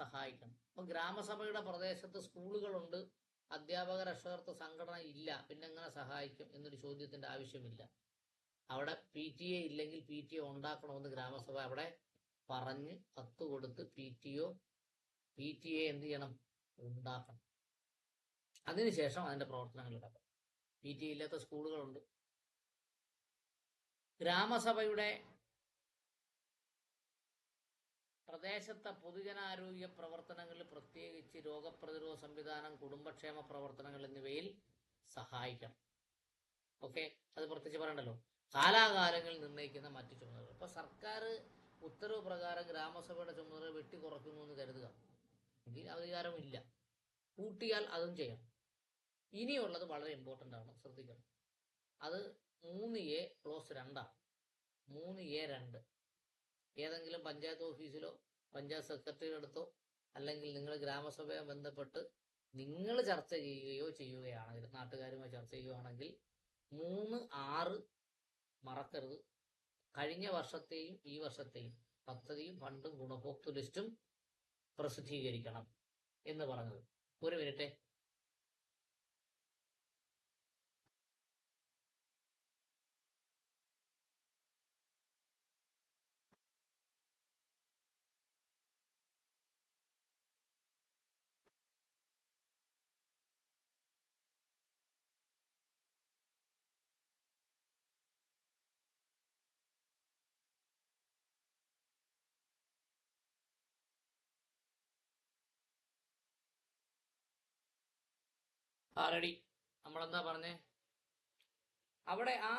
സഹായിക്കണം. അപ്പൊ ഗ്രാമസഭയുടെ പ്രദേശത്ത് സ്കൂളുകളുണ്ട്, അധ്യാപക രക്ഷകർത്ത സംഘടന ഇല്ല, പിന്നെ എങ്ങനെ സഹായിക്കും എന്നൊരു ചോദ്യത്തിന്റെ ആവശ്യമില്ല. അവിടെ PTA ഇല്ലെങ്കിൽ PTA ഉണ്ടാക്കണമെന്ന് ഗ്രാമസഭ അവിടെ പറഞ്ഞ് കത്ത് കൊടുത്ത് PTA എന്ത് ചെയ്യണം? ഉണ്ടാക്കണം. അതിനുശേഷം അതിന്റെ പ്രവർത്തനങ്ങൾ നടക്കും. PTA ഇല്ലാത്ത സ്കൂളുകളുണ്ട്. ഗ്രാമസഭയുടെ പ്രദേശത്തെ പൊതുജനാരോഗ്യ പ്രവർത്തനങ്ങളിൽ, പ്രത്യേകിച്ച് രോഗപ്രതിരോധ സംവിധാനം, കുടുംബക്ഷേമ പ്രവർത്തനങ്ങൾ എന്നിവയിൽ സഹായിക്കണം. ഓക്കെ, അത് പ്രത്യേകിച്ച് പറയണ്ടല്ലോ. കാലാകാലങ്ങളിൽ നിർണ്ണയിക്കുന്ന മറ്റു ചുമതലകൾ. ഇപ്പൊ സർക്കാർ ഉത്തരവ് പ്രകാരം ഗ്രാമസഭയുടെ ചുമതല വെട്ടിക്കുറയ്ക്കുന്നു എന്ന് കരുതുക, എങ്കിൽ അധികാരമില്ല. കൂട്ടിയാൽ അതും ചെയ്യണം. ഇനിയുള്ളത് വളരെ ഇമ്പോർട്ടൻ്റ് ആണ്, ശ്രദ്ധിക്കണം. അത് 3A ക്ലോസ് 2 3A2. ഏതെങ്കിലും പഞ്ചായത്ത് ഓഫീസിലോ പഞ്ചായത്ത് സെക്രട്ടറിയുടെ അടുത്തോ അല്ലെങ്കിൽ നിങ്ങൾ ഗ്രാമസഭയെ ബന്ധപ്പെട്ട് നിങ്ങൾ ചർച്ച ചെയ്യുകയാണെങ്കിൽ, നാട്ടുകാരുമായി ചർച്ച ചെയ്യുകയാണെങ്കിൽ 3.6 മറക്കരുത്. കഴിഞ്ഞ വർഷത്തെയും ഈ വർഷത്തെയും പദ്ധതിയും ഫണ്ടും ഗുണഭോക്തൃ ലിസ്റ്റും പ്രസിദ്ധീകരിക്കണം എന്ന് പറഞ്ഞത്. ഒരു മിനിറ്റ്. റെഡി. നമ്മളെന്താ പറഞ്ഞേ? അവിടെ ആ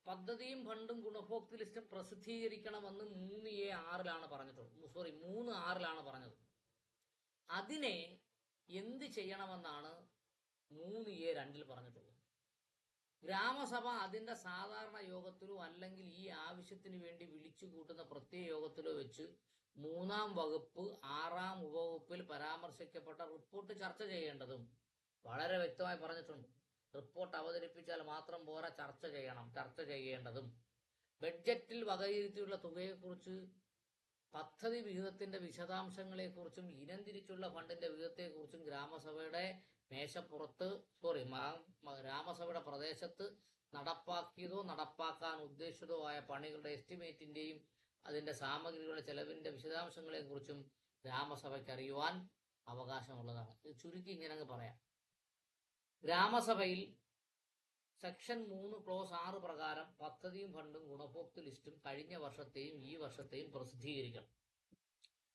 പദ്ധതിയും ഫണ്ടും ഗുണഭോക്തൃ ലിസ്റ്റും പ്രസിദ്ധീകരിക്കണമെന്ന് 3A6 പറഞ്ഞിട്ടുള്ളത്. 3.6 പറഞ്ഞത്. അതിനെ എന്ത് ചെയ്യണമെന്നാണ് 3A2 പറഞ്ഞിട്ടുള്ളത്. ഗ്രാമസഭ അതിന്റെ സാധാരണ യോഗത്തിലോ അല്ലെങ്കിൽ ഈ ആവശ്യത്തിന് വേണ്ടി വിളിച്ചു കൂട്ടുന്ന പ്രത്യേക യോഗത്തിലോ വെച്ച് 3-ാം വകുപ്പ് 6-ാം ഉപവകുപ്പിൽ പരാമർശിക്കപ്പെട്ട റിപ്പോർട്ട് ചർച്ച ചെയ്യേണ്ടതും വളരെ വ്യക്തമായി പറഞ്ഞിട്ടുണ്ട്. റിപ്പോർട്ട് അവതരിപ്പിച്ചാൽ മാത്രം പോരാ, ചർച്ച ചെയ്യേണ്ടതും. ബഡ്ജറ്റിൽ വകയിരുത്തിയുള്ള തുകയെക്കുറിച്ച്, പദ്ധതി വിഹിതത്തിന്റെ വിശദാംശങ്ങളെക്കുറിച്ചും ഇനം തിരിച്ചുള്ള ഫണ്ടിന്റെ വിഹിതത്തെക്കുറിച്ചും ഗ്രാമസഭയുടെ ഗ്രാമസഭയുടെ പ്രദേശത്ത് നടപ്പാക്കിയതോ നടപ്പാക്കാൻ ഉദ്ദേശിച്ചതോ ആയ പണികളുടെ എസ്റ്റിമേറ്റിന്റെയും അതിന്റെ സാമഗ്രികളുടെ ചെലവിന്റെ വിശദാംശങ്ങളെക്കുറിച്ചും ഗ്രാമസഭയ്ക്ക് അറിയുവാൻ അവകാശമുള്ളതാണ്. ഇത് ചുരുക്കി ഇങ്ങനെ അങ്ങ് പറയാം. ഗ്രാമസഭയിൽ സെക്ഷൻ 3 ക്ലോസ് 6 പ്രകാരം പദ്ധതിയും ഫണ്ടും ഗുണഭോക്തൃ ലിസ്റ്റും കഴിഞ്ഞ വർഷത്തെയും ഈ വർഷത്തെയും പ്രസിദ്ധീകരിക്കണം.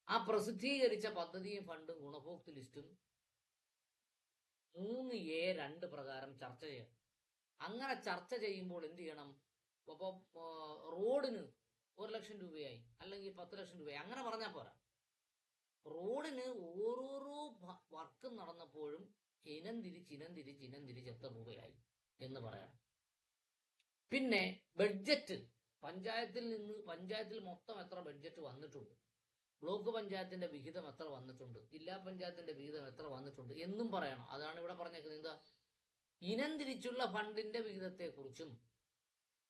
ആ പ്രസിദ്ധീകരിച്ച പദ്ധതിയും ഫണ്ടും ഗുണഭോക്തൃ ലിസ്റ്റും 3A2 പ്രകാരം ചർച്ച ചെയ്യണം. അങ്ങനെ ചർച്ച ചെയ്യുമ്പോൾ എന്ത് ചെയ്യണം? ഇപ്പൊ റോഡിന് 1 ലക്ഷം രൂപയായി അല്ലെങ്കിൽ 10 ലക്ഷം രൂപയായി, അങ്ങനെ പറഞ്ഞാൽ പോരാ. റോഡിന് ഓരോരോ വർക്കും നടന്നപ്പോഴും ഇനം തിരിച്ച് എത്ര രൂപയായി എന്ന് പറയണം. പിന്നെ ബഡ്ജറ്റ്, പഞ്ചായത്തിൽ മൊത്തം എത്ര ബഡ്ജറ്റ് വന്നിട്ടുണ്ട്, ബ്ലോക്ക് പഞ്ചായത്തിന്റെ വിഹിതം എത്ര വന്നിട്ടുണ്ട്, ജില്ലാ പഞ്ചായത്തിന്റെ വിഹിതം എത്ര വന്നിട്ടുണ്ട് എന്നും പറയണം. അതാണ് ഇവിടെ പറഞ്ഞേക്കുന്നത്. എന്താ? ഇനം തിരിച്ചുള്ള ഫണ്ടിന്റെ വിഹിതത്തെക്കുറിച്ചും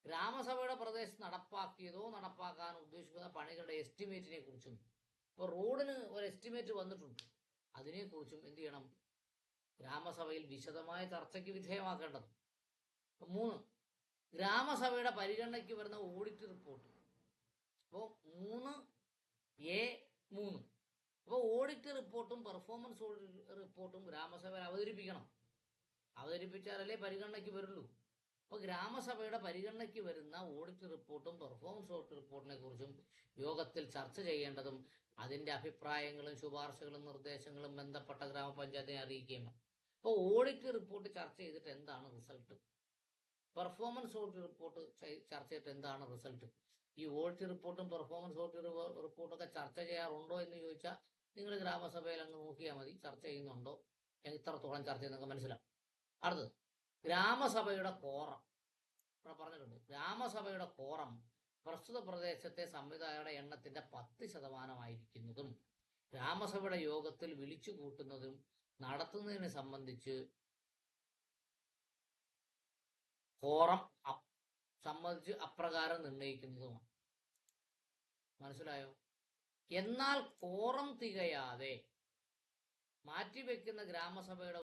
ഗ്രാമസഭയുടെ പ്രദേശത്ത് നടപ്പാക്കിയതോ നടപ്പാക്കാൻ ഉദ്ദേശിക്കുന്ന പണികളുടെ എസ്റ്റിമേറ്റിനെ കുറിച്ചും. ഇപ്പൊ റോഡിന് ഒരു എസ്റ്റിമേറ്റ് വന്നിട്ടുണ്ട്, അതിനെക്കുറിച്ചും എന്ത് ചെയ്യണം? ഗ്രാമസഭയിൽ വിശദമായ ചർച്ചയ്ക്ക് വിധേയമാക്കേണ്ടത്. 3, ഗ്രാമസഭയുടെ പരിഗണനയ്ക്ക് വരുന്ന ഓഡിറ്റ് റിപ്പോർട്ട്. അപ്പോൾ 3A3. അപ്പോൾ ഓഡിറ്റ് റിപ്പോർട്ടും പെർഫോമൻസ് റിപ്പോർട്ടും ഗ്രാമസഭയിൽ അവതരിപ്പിക്കണം. അവതരിപ്പിച്ചാലല്ലേ പരിഗണനയ്ക്ക് വരുള്ളൂ. അപ്പോൾ ഗ്രാമസഭയുടെ പരിഗണനയ്ക്ക് വരുന്ന ഓഡിറ്റ് റിപ്പോർട്ടും പെർഫോമൻസ് ഓഡിറ്റ് റിപ്പോർട്ടിനെ കുറിച്ചും യോഗത്തിൽ ചർച്ച ചെയ്യേണ്ടതും അതിന്റെ അഭിപ്രായങ്ങളും ശുപാർശകളും നിർദ്ദേശങ്ങളും ബന്ധപ്പെട്ട ഗ്രാമപഞ്ചായത്തിനെ അറിയിക്കുകയും. അപ്പോൾ ഓഡിറ്റ് റിപ്പോർട്ട് ചർച്ച ചെയ്തിട്ട് എന്താണ് റിസൾട്ട്, പെർഫോമൻസ് ഓഡിറ്റ് റിപ്പോർട്ട് ചർച്ച ചെയ്തിട്ട് എന്താണ് റിസൾട്ട്. ഈ ഓഡിറ്റ് റിപ്പോർട്ടും പെർഫോമൻസ് ഓഡിറ്റ് റിപ്പോർട്ടൊക്കെ ചർച്ച ചെയ്യാറുണ്ടോ എന്ന് ചോദിച്ചാൽ നിങ്ങൾ ഗ്രാമസഭയിൽ അങ്ങ് നോക്കിയാൽ മതി, ചർച്ച ചെയ്യുന്നുണ്ടോ, എത്രത്തോളം ചർച്ച ചെയ്യുന്നൊക്കെ മനസ്സിലാവും. അടുത്തത് ഗ്രാമസഭയുടെ കോറം. ഇവിടെ പറഞ്ഞിട്ടുണ്ട്, ഗ്രാമസഭയുടെ കോറം പ്രസ്തുത പ്രദേശത്തെ സംവിധായകരുടെ എണ്ണത്തിന്റെ 10% ഗ്രാമസഭയുടെ യോഗത്തിൽ വിളിച്ചു കൂട്ടുന്നതും നടത്തുന്നതിനെ സംബന്ധിച്ച് കോറം സംബന്ധിച്ച് അപ്രകാരം നിർണയിക്കുന്നതുമാണ്. മനസ്സിലായോ? എന്നാൽ കോറം തികയാതെ മാറ്റിവെക്കുന്ന ഗ്രാമസഭയുടെ